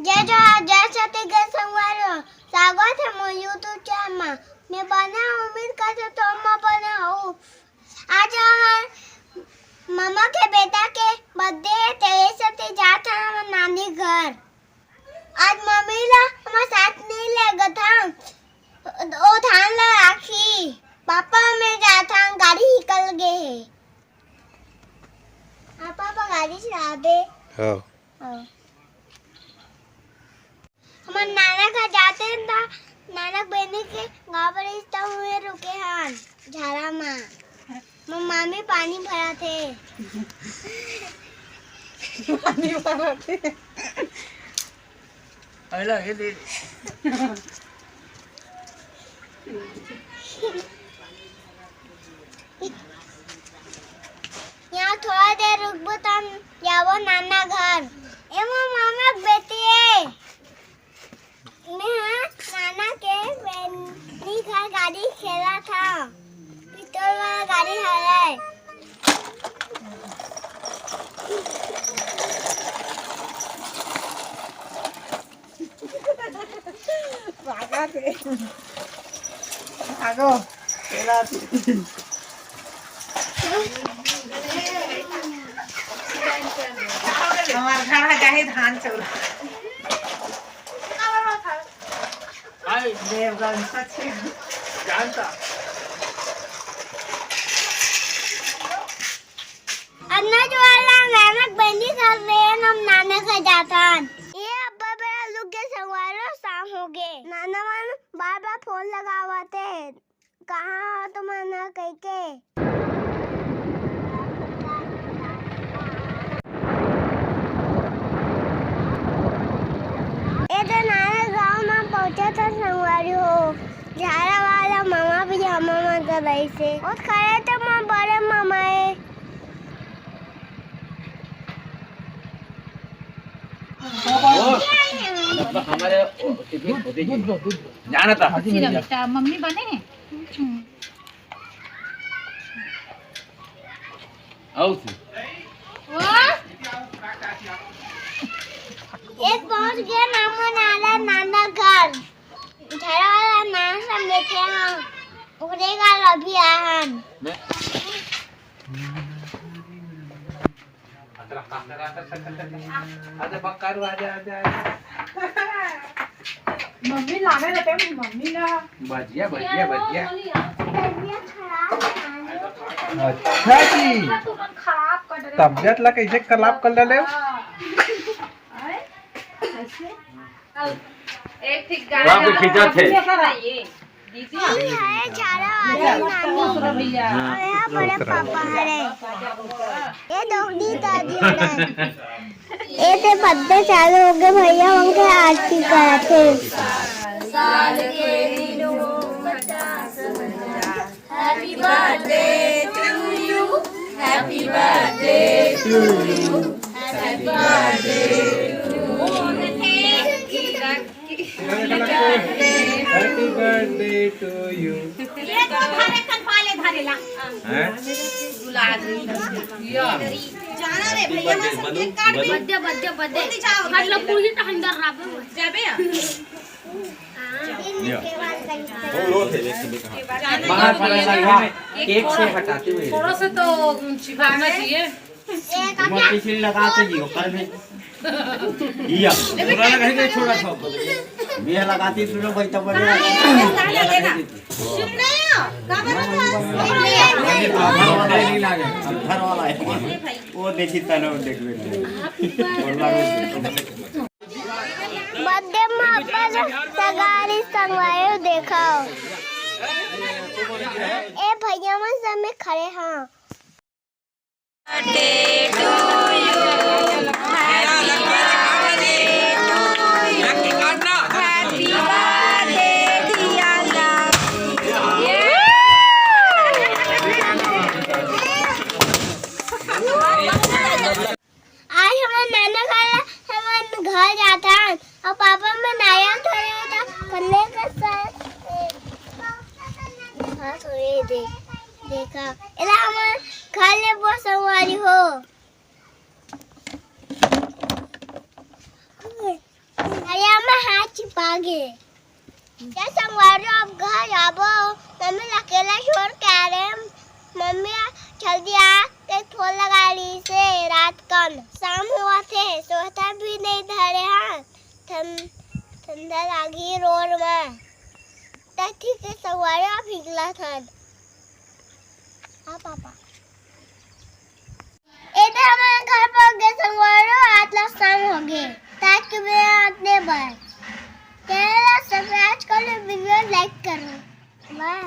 जय छत्तीसगढ़ संगवारी स्वागत है मोर यूट्यूब चैनल में। मैं बना उम्मीद करते तुम बना हो। आज हमार मामा के बेटा के बर्थडे है, तेरे साथ जाता है नानी घर। आज मम्मी ला हमारे साथ नहीं लेगा था, वो धान ला राखी। पापा में जाता गाड़ी निकल गए है। पापा गाड़ी चला दे। हाँ। हम नाना घर जाते हैं ना, नाना बहनी के गाँव पर इतना हुए रुके हैं झाड़ा में। मामी पानी भरा थे। पानी भरा थे। अल्लाह ये दे। यहाँ थोड़ा देर रुक बता, जाओ नाना घर। एवं मामा बेटी है। मैं नाना के बहनी घर गाड़ी खेला था, पिस्तौल वाला गाड़ी है। भागा थे, भागो खेला थे। हमारे घर जाए धान चौरा देवगन सच जानता। अन्ना जो वाला नानक बहनी कर रहे हैं, हम नाना घर जाता। ये अब्बा बेरा लुक के संगवारो शाम हो गए। नाना मन बार बार फोन लगावाते, कहाँ हो तुम ना कह के। पहुंचा था संगवारी हो, झाड़ा वाला मामा भी मामा कर रही से और खड़े थे माँ बड़े मामा है। हमारे जाना था बेटा मम्मी बने हैं। एक पहुंच गया नाना नाना घर। झाड़ा वाला नाना सब लेके हैं, उकरे का अभी आया हैं। मम्मी लाने रहते मम्मी ना बजिया अच्छा जी, तबियत ला कैसे खराब कर डाले? एक ठीक गाना खींचा थे। ये है झाड़ा वाला नानी, यहाँ बड़े पापा है। ये दोगली दादी है। ये ते बर्थडे चालू हो गए भैया, उनके आरती कराते। साल के दिनों 50 happy birthday to you, happy birthday to you, happy birthday to you. Happy birthday to you. ये तो धारे कनपाले धारेला जाना रे भैया मैं सब केक काट दे। बर्थडे मतलब पूरी अंदर राबे जाबे बाहर पड़ा केक से हटाते हुए थोड़ा सा तो छिपाना चाहिए। किसी लगाते जी ऊपर में या पूरा लगा के छोड़ा सब मैं लगाती फिर भाई तब बड़े सुन रहे हो नहीं लागे घर वाला है वो देखी तनो देख बेटे बर्थडे में अपा सगारी संगवायो देखा। ए भैया मन सब में खड़े हैं। Birthday to you, happy birthday to you, happy birthday dear love. आज हमारे नाना घर जाता और पापा में नया थोड़े था पल्ले का साथ हाँ थोड़े देखा इला हमारे घर ले बहुत संगवारी हो। पापा गे क्या संगवार अब घर आबो मम्मी अकेला छोड़ के आ रहे मम्मी जल्दी आ ते ठोल लगा ली से रात कन शाम हुआ थे सोता भी नहीं धरे हाँ ठंडा लगी रोड में तथी के संगवार भिगला था हाँ पापा इधर हमारे घर पर गए संगवार आज ला शाम हो गए ताकि मैं आते बार सब्सक्राइब करो वीडियो लाइक करो बाय।